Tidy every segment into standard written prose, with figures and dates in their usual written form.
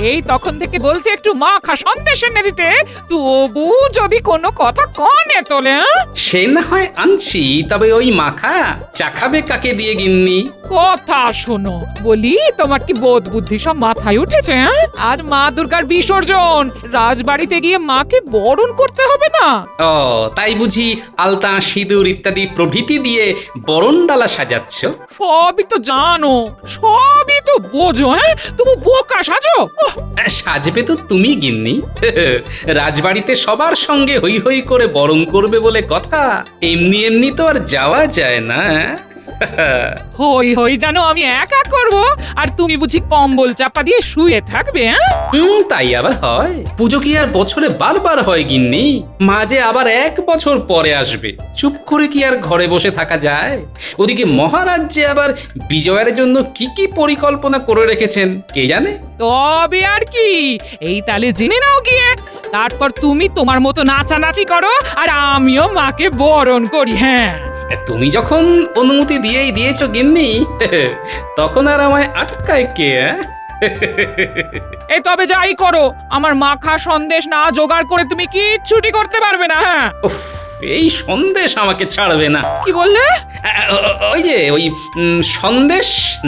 এই তখন থেকে বলছে একটু মাখা সন্দেশ এনে দিতে, তবু যদি কোনো কথা কানে তোলে। সে না হয় আনছি, তবে ওই মাখা চাখাবে কাকে দিয়ে গিন্নি? কথা শোনো, বলি তোমার কি বোধ বুদ্ধি সব মাথায় উঠেছে? আজ মা দুর্গার বিসর্জন, রাজবাড়িতে গিয়ে মাকে বরণ করতে হবে না? ও তাই বুঝি আলতা সিঁদুর ইত্যাদি প্রভৃতি দিয়ে বরণডালা সাজাচ্ছ? সবই তো জানো, সবই তো বোঝো, তুমি বোকা সাজো। সাজবে তো তুমি গিন্নি। রাজবাড়িতে সবার সঙ্গে হই হই করে বরণ করবে বলে কথা, এমনি এমনি তো আর যাওয়া যায় না। হই হই জানো আমি একা করব, আর তুমি বুঝি কম্বল চাপা দিয়ে শুয়ে থাকবে? তাই আবার হয়? পুজো কি আর বছরে বারবার হয় গিন্নি? মাঝে আবার 1 বছর পরে আসবে, চুপ করে কি আর ঘরে বসে থাকা যায়? ওদিকে মহারাজ যে আবার বিজয়ের জন্য কি কি পরিকল্পনা করে রেখেছেন কে জানে। তবে আর কি, এই তালে জেনে নাও গিয়ে, তারপর তুমি তোমার মতো নাচানাচি করো, আর আমিও মাকে বরণ করি। হ্যাঁ, তুমি যখন অনুমতি দিয়েছো গিন্নি, তখন আর আমায় আটকায় কে? এই তবে যাই করো, আমার মাখা সন্দেশ না জোগাড় করে তুমি কিচ্ছুটি করতে পারবে না। হ্যাঁ, উফ, এই সন্দেশ আমাকে ছাড়বে না। কি বললে? ওই যে ওই সন্দেশ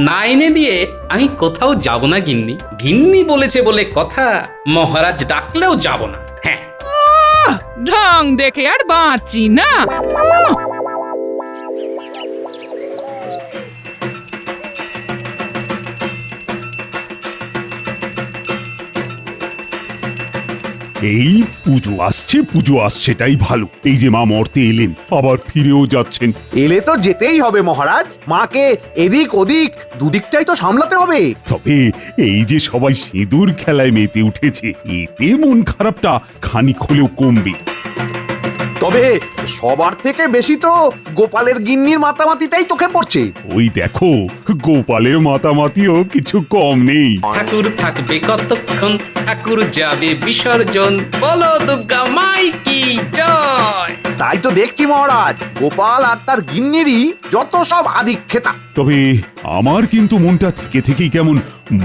না এনে দিয়ে আমি কোথাও যাব না গিন্নি। গিন্নি বলেছে বলে কথা, মহারাজ ডাকলেও যাব না। হ্যাঁ, ঢং দেখে আর বাঁচি না। এই পুজো আসছে তাই ভালো। এই যে মা মর্তে এলেন, আবার ফিরেও যাচ্ছেন। এলে তো যেতেই হবে মহারাজ, মাকে এদিক ওদিক দুদিকটাই তো সামলাতে হবে। তবে এই যে সবাই সিঁদুর খেলায় মেতে উঠেছে, এতে মন খারাপটা খানিক হলেও কমবে। তবে সবার থেকে বেশি তো গোপালের গিন্নির মাতামাতিটাই চোখে পড়ছে। ওই দেখো, গোপালের মাতামাতিও কিছু কম নেই। ঠাকুর থাকবে কতক্ষণ, ঠাকুর যাবে বিসর্জন, বলো দুর্গা মাই কি জয়। তাই তো দেখছি মহারাজ, গোপাল আর তার গিন্নিরই যত সব আদিক্ষেতা। তবে আমার কিন্তু মনটা থেকে থেকেই কেমন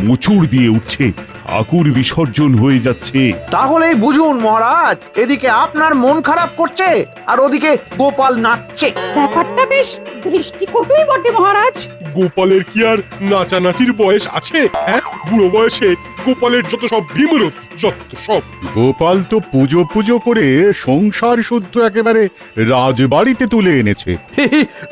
মোচড় দিয়ে উঠছে। ঠাকুর বিসর্জন হয়ে যাচ্ছে। তাহলেই বুঝুন মহারাজ, এদিকে আপনার মন খারাপ করছে আর ওদিকে গোপাল নাচছে। ব্যাপারটা বেশ দৃষ্টিকটুই বটে মহারাজ। গোপালের কি আর নাচানাচির বয়স আছে? হ্যাঁ, বুড়ো বয়সে গোপালের যত সব বিমরত, যত সব। গোপাল তো পুজো পুজো করে সংসার শুদ্ধ একেবারে রাজবাড়িতে তুলে এনেছে।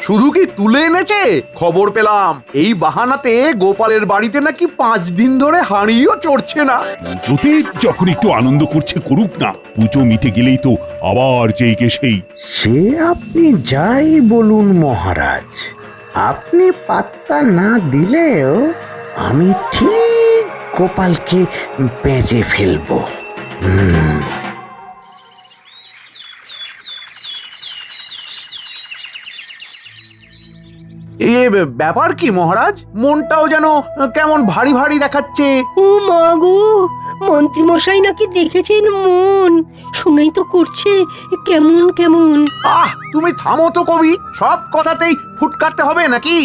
শুধু কি তুলে এনেছে, খবর পেলাম এই বাহানাতে গোপালের বাড়িতে নাকি 5 দিন ধরে হাঁড়িও চড়ছে না। পুজোতে যখন একটু আনন্দ করছে করুক না, পুজো মিটে গেলেই তো আবার যেই কে সেই। সে আপনি যাই বলুন মহারাজ, আপনি পাত্তা না দিলেও আমি ঠিক গোপালকে বেঁচে ফেলবো। এ ব্যাপার কি মহারাজ, মনটাও যেন কেমন ভারী ভারী দেখাচ্ছে। ও মা গো, মন্ত্রী মশাই নাকি দেখেছেন মন, শুনেই তো করছে কেমন কেমন। তুমি থামো তো কবি, সব কথাতেই ফুট কাটতে হবে নাকি?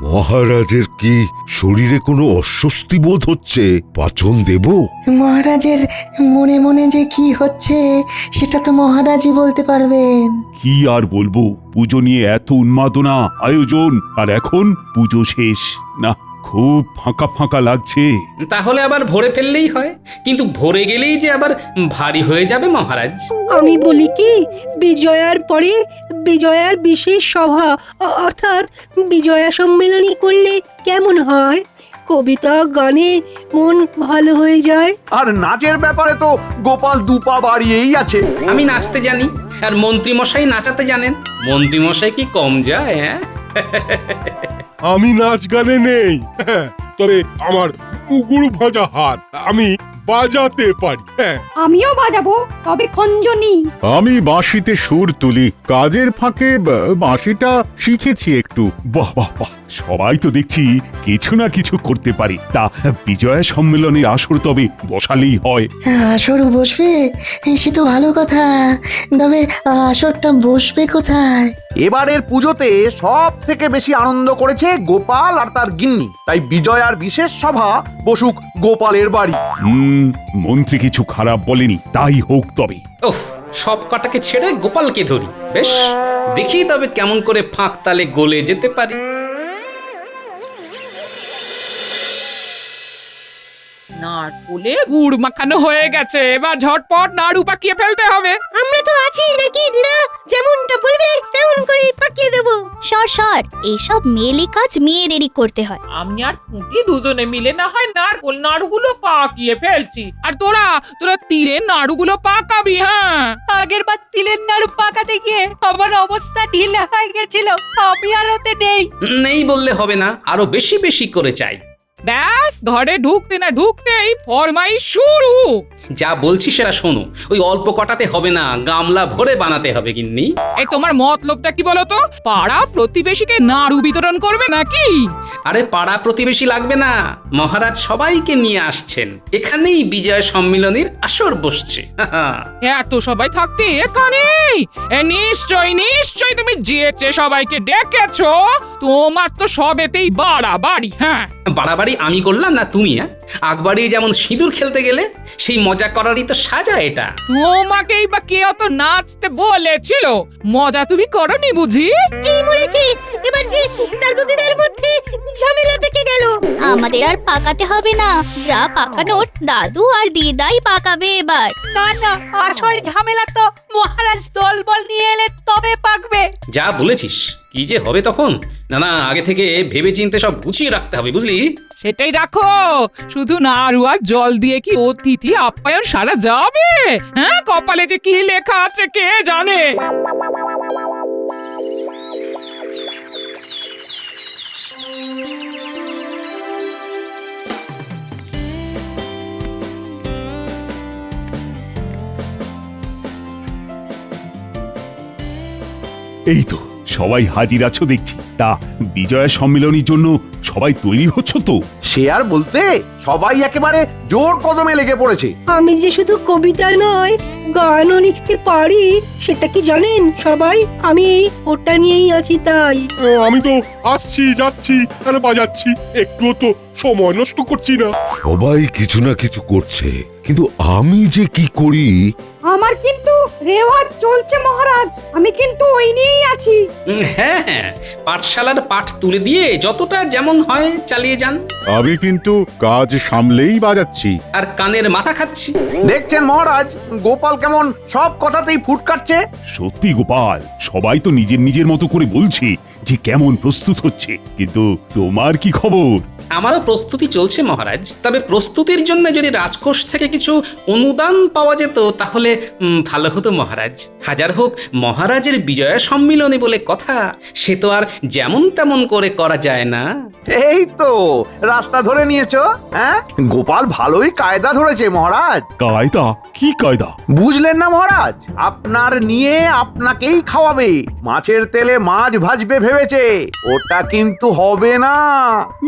মহারাজের কি শরীরে কোনো অস্বস্তি বোধ হচ্ছে? পাচন দেব? মহারাজের মনে মনে যে কি হচ্ছে সেটা তো মহারাজই বলতে পারবেন। কি আর বলবো, পুজো নিয়ে এত উন্মাদনা আয়োজন, আর এখন পুজো শেষ। না, খুব ফাঁকা ফাঁকা লাগছে। তাহলে আবার ভরে ফেললেই হয়, কিন্তু ভরে গেলেই যে আবার ভারী হয়ে যাবে মহারাজ। আমি বলি কি, বিজয়ার পরে বিজয়ার বিশেষ সভা অর্থাৎ বিজয়া সম্মেলনী করলে কেমন হয়? কবিতা গানে মন ভালো হয়ে যায়। আর নাচের ব্যাপারে তো গোপাল দুপা বাড়িয়েই আছে। আমি নাচতে জানি, আর মন্ত্রী মশাই নাচাতে জানেন। মন্ত্রী মশাই কি কম যায়? হ্যাঁ, আমি নাচ গানে নেই, তবে আমার মুগুর ভাজা হাত আমি বাজাতে পারি। হ্যাঁ, আমিও বাজাবো, তবে খঞ্জনি। আমি বাঁশিতে সুর তুলি, কাজের ফাঁকে বাঁশিটা শিখেছি একটু। বাহ বাহ বাহ, সবাই তো দেখছি কিছু না কিছু করতে পারে। তা বিজয়া সম্মেলনের আসর তবে বসালেই হয়। আসরও বসবে, সে তো ভালো কথা। তবে আসরটা বসবে কোথায়? এবারের পুজোতে সব থেকে বেশি আনন্দ করেছে গোপাল আর তার গিন্নি, তাই বিজয়ার বিশেষ সভা বসুক গোপালের বাড়ি। মন্ত্রী কিছু খারাপ বলেনি, তাই হোক তবে। ওফ, সব কটাকে ছেড়ে গোপালকে ধরি। বেশ, দেখি তবে কেমন করে ফাঁক তালে গলে যেতে পারি। নারকোলে গুড় মাখানো হয়ে গেছে, এবার ঝটপট নাড়ু পাকিয়ে ফেলতে হবে। আমরা তো আছি নাকি দিদা, যেমনটা বলবে তেমন করে পাকিয়ে দেবো। সর সর, এইসব মেয়েলি কাজ মেয়েদেরই করতে হয়। আমি আর খুঁটি দুজনে মিলে না হয় নারকোল নাড়ুগুলো পাকিয়ে ফেলছি, আর তোরা তিলের নাড়ুগুলো পাকাবি। হ্যাঁ, আগের বার তিলের নাড়ু পাকাতে গিয়ে আমার অবস্থা ঢিলা হয়ে গেছিল, আমি আর ওতে নেই। নেই বললে হবে না, আরো বেশি বেশি করে চাই। ব্যাস, ঘরে ঢুকতে না ঢুকতেই ফরমাইশ শুরু। যা বলছি সেটা শোনো, ওই অল্প কটাতে হবে না, গামলা ভরে বানাতে হবে গিন্নি। এই তোমার মতলবটা কি বলো তো? পাড়া প্রতিবেশীকে নাড়ু বিতরণ করবে নাকি? আরে পাড়া প্রতিবেশী লাগবে না, মহারাজ সবাইকে নিয়ে আসছেন, এখানেই বিজয় সম্মিলনীর আসর বসছে। এত সবাই থাকতে এখানে নিশ্চয় নিশ্চয় তুমি যেচে সবাইকে ডেকেছো। তোমার তো সবেতেই বাড়াবাড়ি। হ্যাঁ, বাড়াবাড়ি আমি করলাম না তুমি? আকবাড়ি যেমন সিঁদুর খেলতে গেলে সেই মজা করারই তো সাজা এটা। তোমাকেই বা কে অত নাচতে বলেছিল? মজা তুমি করনি বুঝি? এই মরেছে, এবার যে দাদু দিদার মধ্যে ঝামেলা পেকে গেল। আমাদের আর পাকাতে হবে না, যা পাকানোর দাদু আর দিদাই পাকাবে এবার। না না, আসল ঝামেলা তো মহারাজ দলবল নিয়ে এলে তবে পাকবে। যা বলেছিস, কি যে হবে তখন। না না, আগে থেকে ভেবে চিন্তে সব গুছিয়ে রাখতে হবে, বুঝলি? সেটাই রাখো। শুধু নাড়ু আর জল দিয়ে কি অতিথি আপ্যায়ন সারা যাবে? হ্যাঁ, কপালে যে কি লেখা আছে কে জানে। এই তো সবাই হাজির আছো দেখছি। তা বিজয়া সম্মেলনের জন্য সবাই তৈরি হচ্ছ তো? সে আর বলতে, সবাই একেবারে জোর কদমে লেগে পড়েছে। আমি যে শুধু কবিতা নয়, গানও লিখতে পারি, সেটা কি জানেন সবাই? আমি ওটা নিয়েই আছি তাই। আমি তো আসছি যাচ্ছি আর বাজাচ্ছি, একটুও তো সময় নষ্ট করছি না। সবাই কিছু না কিছু করছে, কিন্তু আমি যে কি করি। আমার কিন্তু রেওয়াজ চলছে মহারাজ, আমি কিন্তু ওই নিয়েই আছি। হ্যাঁ হ্যাঁ, পাঠশালার পাঠ তুলে দিয়ে যতটা যেমন হয় চালিয়ে যান। আমি কিন্তু কাজ সামলেই বাজাচ্ছি। আর কানের মাথা খাচ্ছি। দেখছেন মহারাজ, গোপাল কেমন সব কথাতেই ফুট কাটছে। সত্যি গোপাল, সবাই তো নিজের নিজের মতো করে বলছে যে কেমন প্রস্তুত হচ্ছে, কিন্তু তোমার কি খবর? আমারও প্রস্তুতি চলছে মহারাজ, তবে প্রস্তুতির জন্য যদি রাজকোষ থেকে কিছু অনুদান পাওয়া যেত তাহলে ভালো হতো মহারাজ। হাজার হোক মহারাজের বিজয়া সম্মিলনী বলে কথা, সে তো আর যেমন তেমন করে করা যায় না। এই তো রাস্তা ধরে নিয়েছো। হ্যাঁ, গোপাল ভালোই কায়দা ধরেছে মহারাজ। কায়দা? কি কায়দা? বুঝলেন না মহারাজ, আপনার নিয়ে আপনাকেই খাওয়াবে। মাছের তেলে মাছ ভাজবে ভেবেছে, ওটা কিন্তু হবে না।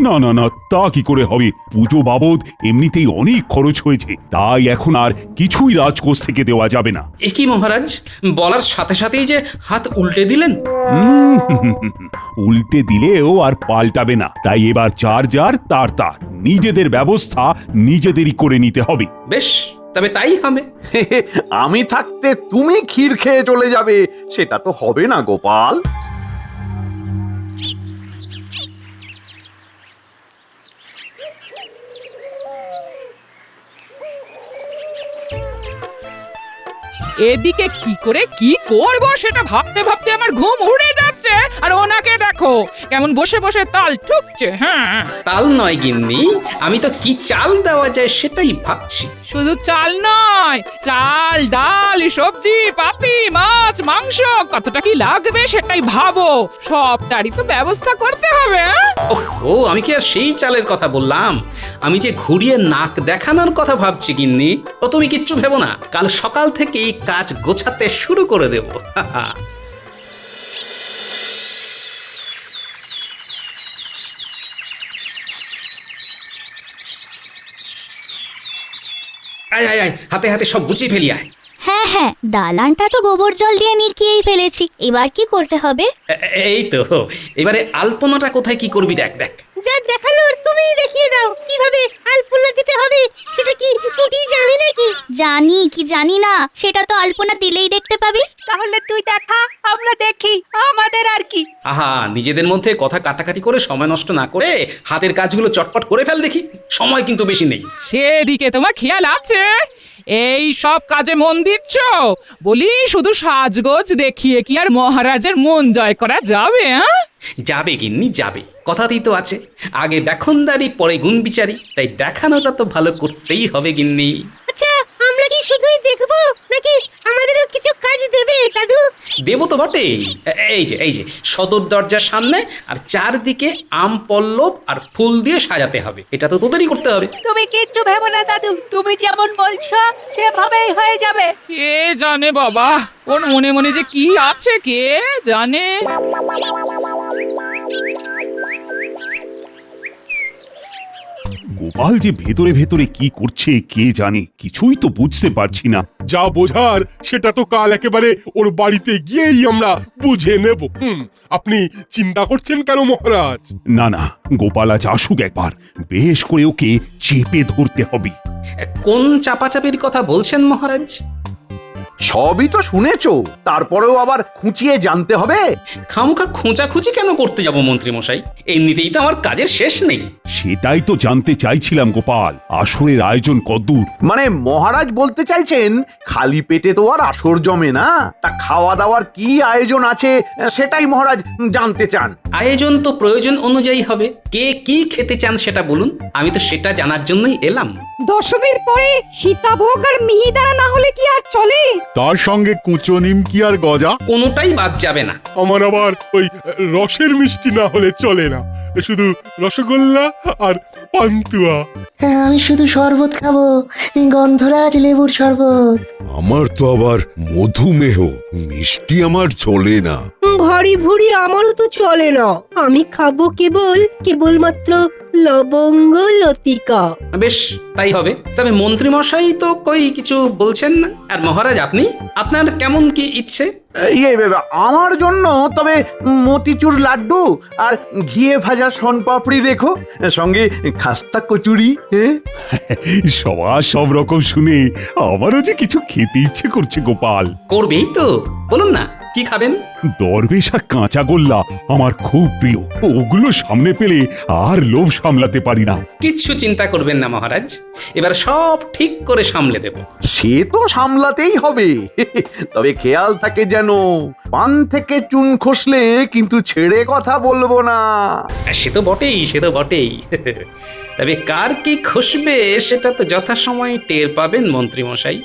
না না না, তা কি করে হবে? পুজো বাবদ এমনিতেই অনেক খরচ হয়েছে, তাই এখন আর কিছুই রাজকোষ থেকে দেওয়া যাবে না। এ কি মহারাজ, বলার সাথে সাথেই যে হাত উল্টে দিলেন। উল্টে দিলেও আর পাল্টাবে না, তাই এবার যার যার তার তার নিজেদের ব্যবস্থা নিজেদেরই করে নিতে হবে। বেশ, তবে তাই হবে। আমি থাকতে তুমি ক্ষীর খেয়ে চলে যাবে, সেটা তো হবে না গোপাল। এদিকে কি করে কি করব সেটা ভাবতে ভাবতে আমার ঘুম উড়ে যাচ্ছে, আর ওনাকে দেখো কেমন বসে বসে তাল ঠুকছে। হ্যাঁ, তাল নয় গিন্নি, আমি তো কি চাল দেওয়া যায় সেটাই ভাবছি। শুধু চাল নয়, চাল ডাল সবজি পাতি মাছ মাংস কতটা কি লাগবে সেটাই ভাবো, সবটারই তো ব্যবস্থা করতে হবে। ও, আমি কি আর সেই চালের কথা বললাম? আমি যে ঘুরিয়ে নাক দেখানোর কথা ভাবছি গিন্নি। ও তুমি কিচ্ছু ভেবো না, কাল সকাল থেকেই কাজ গোছাতে শুরু করে দেব। আয় আয় আয়, হাতে হাতে সব গুছিয়ে ফেলি আয়। হ্যাঁ হ্যাঁ, দালানটা তো গোবর জল দিয়ে নিকিয়েই ফেলেছি, এবার কি করতে হবে? এই তো, এবারে আলপনাটা কোথায় কি করবি দেখ দেখ। যা দেখানোর তুমিই দেখিয়ে দাও, কিভাবে আলপনা দিতে হবে সেটা কি টুটি জানে নাকি? জানি কি জানি না, সেটা তো আলপনা দিলেই দেখতে পাবি। তাহলে তুই দেখা, আমরা দেখি, আমাদের আর কি। আহা, নিজেদের মধ্যে কথা কাটাকাটি করে সময় নষ্ট না করে হাতের কাজগুলো চটপট করে ফেল দেখি, সময় কিন্তু বেশি নেই। সেদিকে তোমার খেয়াল আছে? এই সব কাজে মন দিচ্ছ? বলি শুধু সাজগোজ দেখিয়ে কি আর মহারাজের মন জয় করা যাবে? যাবে গিন্নি যাবে, কথাতেই তো আছে, আগে দেখনদারি পরে গুণ বিচারি, তাই দেখানোটা তো ভালো করতেই হবে গিন্নি। আচ্ছা, আমরা কি শুধুই দেখবো নাকি আমাদেরও কিছু কাজ দেবে দাদু? দেবো তো বটেই। এই যে সদর দরজার সামনে আর চারদিকে আম পল্লব আর ফুল দিয়ে সাজাতে হবে, এটা তো তোদেরই করতে হবে। তুমি কিচ্ছু ভেবো না দাদু, তুমি যেমন বলছো সেভাবেই হয়ে যাবে। কে জানে বাবা, ওর মনে মনে যে কি আছে কে জানে। গোপাল যে ভেতরে ভেতরে কি করছে কে জানে, কিছুই তো বুঝতে পারছি না। যা বোঝার সেটা তো কাল একেবারে ওর বাড়িতে গিয়েই আমরা বুঝে নেব। আপনি চিন্তা করছেন কেন মহারাজ? না না, গোপাল আজ আসুক একবার, বেশ করে ওকে চেপে ধরতে হবে। কোন চাপাচাপির কথা বলছেন মহারাজ? সবই তো শুনেছো, তারপরেও আবার খুঁচিয়ে জানতে হবে? খামুখা খোঁচাখুচি কেন করতে যাব মন্ত্রী মশাই? এমনিতেই তো আমার কাজের শেষ নেই। সেটাই তো জানতে চাইছিলাম গোপাল, আসরের আয়োজন কদ্দূর? মানে মহারাজ বলতে চাইছেন খালি পেটে তো আর আসর জমে না, তা খাওয়া দাওয়ার কি আয়োজন আছে সেটাই মহারাজ জানতে চান। আয়োজন তো প্রয়োজন অনুযায়ী হবে, কে কি খেতে চান সেটা বলুন, আমি তো সেটা জানার জন্যই এলাম। দশমীর পরে সীতাভোগ আর মিহিদানা না হলে কি আর চলে? তার সঙ্গে কুচো নিমকি আর গজা। কোনোটাই বাদ যাবে না। আমার আবার ওই রসের মিষ্টি না হলে চলে না, শুধু রসগোল্লা আর পান্তুয়া। হ্যাঁ, আমি শুধু শরবত খাবো, এই গন্ধরাজ লেবুর শরবত। আমার তো আবার মধুমেহ, মিষ্টি আমার চলে না। ভারী ভুড়ি আমারও তো চলে না, আমি খাবো কেবলমাত্র লবঙ্গ লতিকা। বেশ, তাই হবে। তবে মন্ত্রী মশাই তো কই কিছু বলছেন না। আর মহারাজ আপনি, আপনার কেমন কি ইচ্ছে? আমার জন্য তবে মতিচুর লাড্ডু আর ঘিয়ে ভাজা শনপাপড়ি রেখো, সঙ্গে খাস্তা কচুরি। সবার সব রকম শুনে আমারও যে কিছু খেতে ইচ্ছে করছে গোপাল। করবেই তো, বলুন না কি খাবেন? দরবেশ আর কাঁচা গোল্লা আমার খুব প্রিয়, ওগুলো সামনে পেলে আর লোভ সামলাতে পারি না। কিচ্ছু চিন্তা করবেন না মহারাজ, এবার সব ঠিক করে সামলে দেব। সে তো সামলাতেই হবে, তবে খেয়াল থাকে যেন পান থেকে চুন খসলে কিন্তু ছেড়ে কথা বলবো না। সে তো বটেই, সে তো বটেই। তবে কার কি খসবে সেটা তো যথাসময়ে টের পাবেন মন্ত্রী মশাই।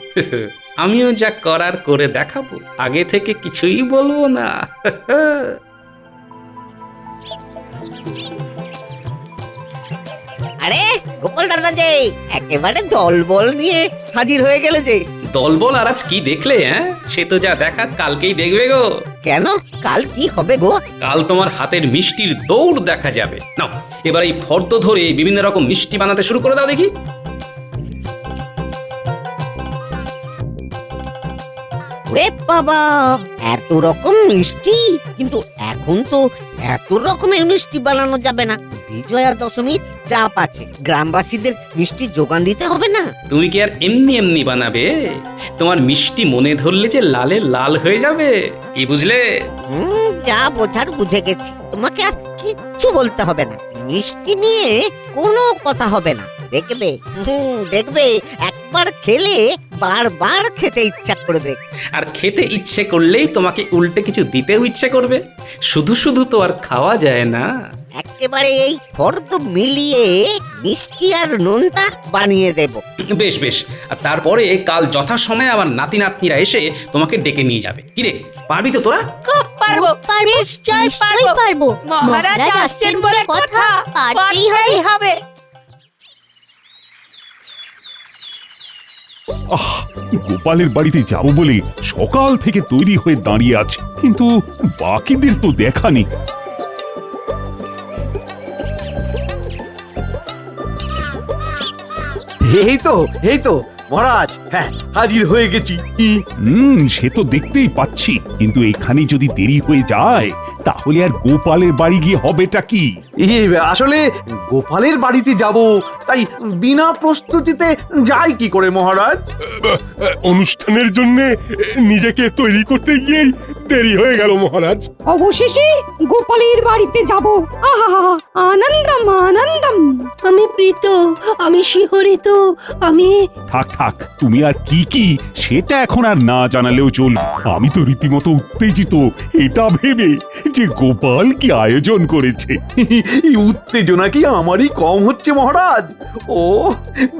আমিও যা করার করে দেখাবো, আগে থেকে কিছুই বলবো না। আরে গোপাল দাদা যে একেবারে দলবল নিয়ে হাজির হয়ে গেলে যে। দলবল আর আজ কি দেখলে? সে তো যা দেখার কালকেই দেখবে গো। কেন, কাল কি হবে গো? কাল তোমার হাতের মিষ্টির দৌড় দেখা যাবে। নাও এবার এই ফর্দ ধরে বিভিন্ন রকম মিষ্টি বানাতে শুরু করে দাও দেখি। ওরে বাবা, এত রকম মিষ্টি! কিন্তু এখন তো এত রকমের মিষ্টি বানানো যাবে না, বিজয়া দশমীর চাপ আছে, গ্রামবাসীদের মিষ্টি যোগান দিতে হবে না? তুমি কি আর এমনি এমনি বানাবে? তোমার মিষ্টি মনে ধরলে যে লালে লাল হয়ে যাবে, কি বুঝলে? যা বোঝার বুঝে গেছি, তোমাকে আর কিচ্ছু বলতে হবে না, মিষ্টি নিয়ে কোনো কথা হবে না। দেখবে দেখবে, একবার খেলে বারবার খেতে ইচ্ছা করবে। আর খেতে ইচ্ছে করলেই তোমাকে উল্টে কিছু দিতেও ইচ্ছে করবে। শুধু শুধু তো আর খাওয়া যায় না। একেবারে এই ফর্দ মিলিয়ে মিষ্টি আর নোনতা বানিয়ে দেব। বেশ বেশ, আর তারপরে কাল যথাসময়ে আমার নাতি নাতনিরা এসে তোমাকে ডেকে নিয়ে যাবে। কিরে, পারবি তো তোরা? খুব পারবো, নিশ্চয়ই পারবো। মহারাজ আসছেন বলে কথা, পারতেই হবে। গোপালের বাড়িতে যাব বলে সকাল থেকে তৈরি হয়ে দাঁড়িয়ে আছে, কিন্তু বাকিদের তো দেখা নেই। এই তো মহারাজ, হ্যাঁ হাজির হয়ে গেছি। সে তো দেখতেই পাচ্ছি, কিন্তু এখানে যদি দেরি হয়ে যায় তাহলে আর গোপালের বাড়ি গিয়ে হবেটা কি? আসলে গোপালের বাড়িতে যাব, তাই বিনা প্রস্তুতিতে যাই কি করে মহারাজ? অনুষ্ঠানের জন্য নিজেকে তৈরি করতে গিয়েই দেরি হয়ে গেল মহারাজ। অবশেষে গোপালের বাড়িতে যাব। আহা, আনন্দম আনন্দম। আমি প্রীত, আমি শিহরিত, আমি থাক থাক, তুমি আর কি কি সেটা এখন আর না জানালেও চলবে। আমি তো রীতিমতো উত্তেজিত এটা ভেবে যে গোপাল কি আয়োজন করেছে। এই উত্তেজনা কি আমারই কম হচ্ছে মহারাজ? ও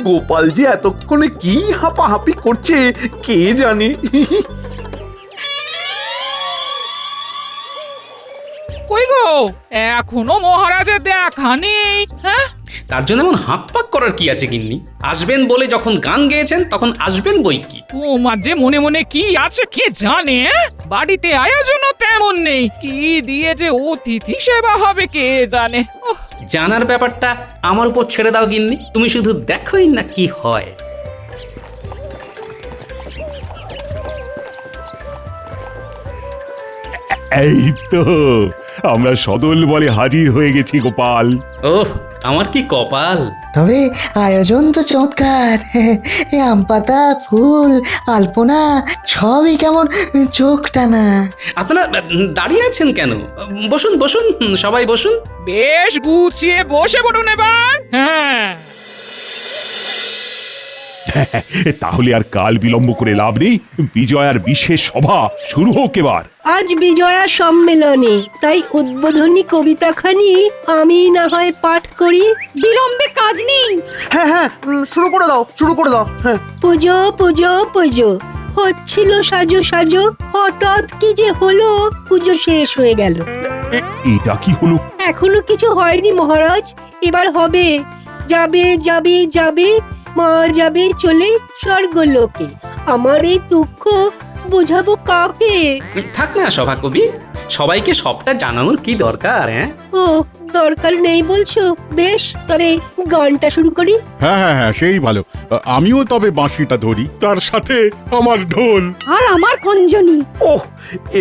গোপাল যে এতক্ষণে কি হাঁপাহাঁপি করছে কে জানে। কই গো, এখনো মহারাজের দেখা নেই? হ্যাঁ, তার জন্য এমন হাঁক পাক করার কি আছে গিন্নি? আসবেন বলে যখন গান গেয়েছেন তখন আসবেন বই কি। তোমার যে মনে মনে কি আছে কে জানে? বাড়িতে আয়োজনও তেমন নেই, কি দিয়ে যে অতিথি সেবা হবে কে জানে। ওহ, জানার ব্যাপারটা আমার উপর ছেড়ে দাও গিন্নি, তুমি শুধু দেখোই না কি হয়। এই তো আমরা সদল বলে হাজির হয়ে গেছি গোপাল। ওহ, আমার কি কপাল! তবে আয়োজন তো চমৎকার। আম পাতা, ফুল, আলপনা সবই কেমন চোখ টানা। আপনারা দাঁড়িয়ে আছেন কেন? বসুন বসুন, সবাই বসুন। বেশ গুছিয়ে বসে পড়ুন এবার। হ্যাঁ, তাহলে আর কাল বিলম্ব করে লাভ নেই, বিজয়ার বিশেষ সভা শুরু হোক এবার। আজ বিজয়া সম্মেলনে, তাই উদ্বোধনী কবিতাখানি আমি না হয় পাঠ করি। বিলম্বে কাজ নেই। হ্যাঁ হ্যাঁ, শুরু করে দাও, শুরু করে দাও। হ্যাঁ, পুজো পুজো পুজো হচ্ছিল সাজো সাজো, হঠাৎ কি যে হলো, পুজো শেষ হয়ে গেল। এটা কি হলো? এখনো কিছু হয়নি মহারাজ, এবার হবে। যাবে যাবে যাবে, মা যাবে চলে স্বর্গলোকে। আমার এই দুঃখ বোঝাবো কাকে? থাক না সভাকবি, সবাইকে সবটা জানানোর কি দরকার? হ্যাঁ, ও দরকার নেই বলছো? বেশ, তবে গানটা শুরু করি। হ্যাঁ হ্যাঁ হ্যাঁ, সেই ভালো। আমিও তবে বাঁশিটা ধরি, তার সাথে আমার ঢোল। আর আমার খঞ্জনি। ওহ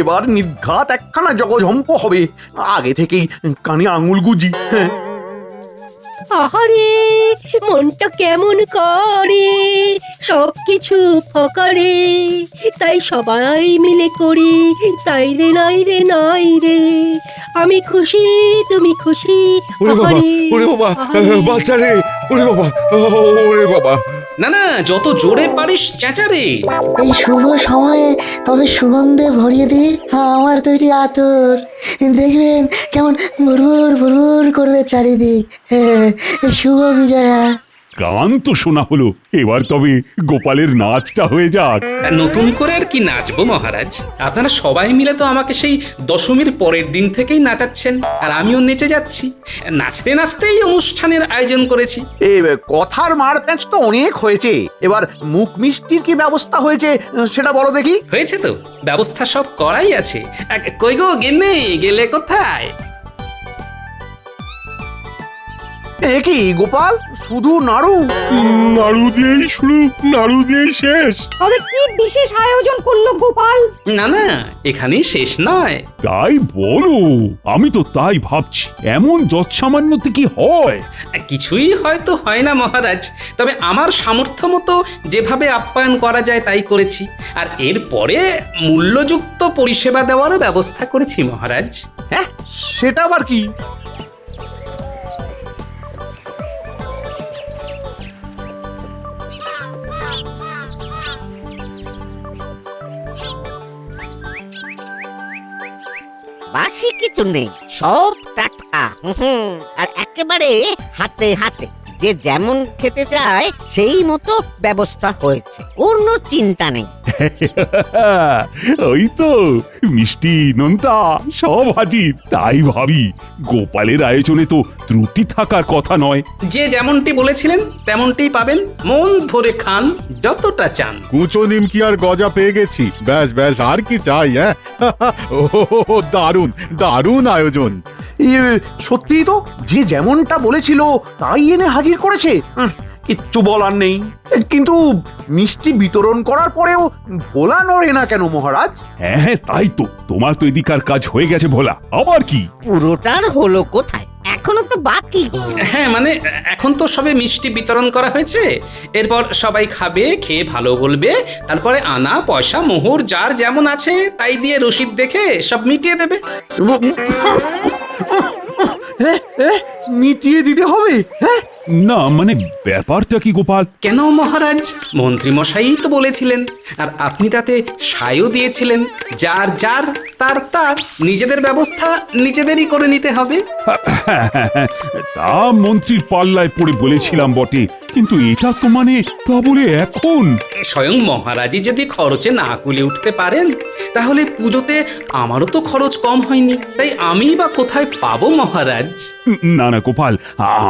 এবার নির্ঘাত একখানা জগঝম্প হবে, আগে থেকেই কানে আঙুল গুজি। হ্যাঁ, আহারে মনটা কেমন করে, সবকিছু ফকারে, তাই সবাই মিলে করি, তাই রে নাই রে নাই রে, আমি খুশি তুমি খুশি। আহারে, বাচ্চা রে, ওরে বাবা, ওরে বাবা। না না, যত জোরে পারিস চেঁচারে। এই শুভ সময়ে তবে সুগন্ধে ভরিয়ে দিই আমার তৈরি আতর। দেখবেন কেমন ভুরভুর ভুরভুর করবে চারিদিক। শুভ বিজয়া। গান তো শোনা হলো, এবার তবে গোপালের নাচটা হয়ে যাক। নতুন করে আর কি নাচবো মহারাজ? আপনারা সবাই মিলে তো আমাকে সেই দশমীর পরের দিন থেকেই নাচাচ্ছেন, আর আমিও নেচে যাচ্ছি। নাচতে নাচতেই অনুষ্ঠানের আয়োজন করেছি। এই কথার মার প্যাঁচ তো অনেক হয়েছে, এবার মুখ মিষ্টির কি ব্যবস্থা হয়েছে সেটা বলো দেখি। হয়েছে তো, ব্যবস্থা সব করাই আছে। কই গো গিন্নি, গেলে কোথায়? এ কি গোপাল, শুধু নাড়ু? নাড়ু দিয়েই শুরু, নাড়ু দিয়েই শেষ। তবে কি বিশেষ আয়োজন করলো গোপাল? না না, এখানেই শেষ নয়। তাই বলো, আমি তো তাই ভাবছি, এমন যৎসামান্যতে কি হয়? কিছুই হয়তো হয় না মহারাজ, তবে আমার সামর্থ্য মতো যেভাবে আপ্যায়ন করা যায় তাই করেছি। আর এরপরে মূল্যযুক্ত পরিষেবা দেওয়ারও ব্যবস্থা করেছি মহারাজ। হ্যাঁ, সেটা আবার কি? বাসি কিছু নেই, সব টাটকা। আর একেবারে হাতে হাতে, যে যেমন খেতে চায় সেই মতো ব্যবস্থা হয়েছে, কোনো চিন্তা নেই। ওই তো মিষ্টি নোনতা সব হাজির, তাই ভাবি গোপালের আয়োজনে তো ত্রুটি থাকার কথা নয়। যে যেমনটি বলেছিলেন তেমনটি পাবেন, মন ভরে খান যতটা চান। কুচো নিমকি আর গজা পেয়ে গেছি, ব্যাস ব্যাস, আর কি চাই? হ্যাঁ, ও দারুণ দারুণ আয়োজন। সত্যি তো, যে যেমনটা বলেছিল তাই এনে হাজির করেছে। কিচ্ছু বলার নেই। কিন্তু মিষ্টি বিতরণ করার পরেও ভোলা নড়ে না কেন মহারাজ? হ্যাঁ হ্যাঁ, তাই তো, তোমার তো এদিকার কাজ হয়ে গেছে ভোলা, আবার কি? পুরোটার হলো কোথায়, এখনো তো বাকি। হ্যাঁ মানে এখন তো সবে মিষ্টি বিতরণ করা হয়েছে, এরপর সবাই খাবে, খেয়ে ভালো বলবে, তারপরে আনা পয়সা মোহর যার যেমন আছে তাই দিয়ে রসিদ দেখে সব মিটিয়ে দেবে। মিটিয়ে দিতে হবে? হ্যাঁ, না মানে ব্যাপারটা কি গোপাল? কেন মহারাজ, মন্ত্রী মশাই তো বলেছিলেন, আর আপনি তাতে সায়ও দিয়েছিলেন, যার যার তার তার নিজেদের ব্যবস্থা নিজেদেরই করে নিতে হবে। তা মন্ত্রীর পাল্লায় পড়ে বলেছিলাম বটে, কিন্তু এটা তো মানে তা বলে এখন স্বয়ং মহারাজই যদি খরচে না কুলে উঠতে পারেন, তাহলে পুজোতে আমারও তো খরচ কম হয়নি, তাই আমি বা কোথায় পাবো মহারাজ? না না গোপাল,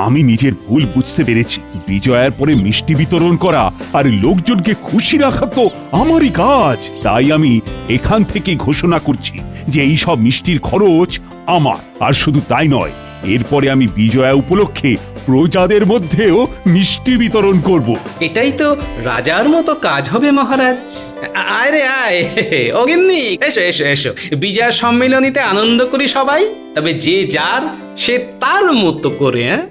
আমি নিজের ভুল বুঝতে পেরেছি। বিজয়ার পরে মিষ্টি বিতরণ করা আর লোকজনকে খুশি রাখা তো আমারই কাজ, তাই আমি এখান থেকে ঘোষণা করছি যে এই সব মিষ্টির খরচ আমার। আর শুধু তাই নয়, এরপরে আমি বিজয়া উপলক্ষে প্রজাদের মধ্যেও মিষ্টি বিতরণ করব। এটাই তো রাজার মতো কাজ হবে মহারাজ। আয় রে আয়, অগিন্নি এসো এসো এসো, বিজয়া সম্মেলনীতে আনন্দ করি সবাই, তবে যে যার সে তার মতো করে। হ্যাঁ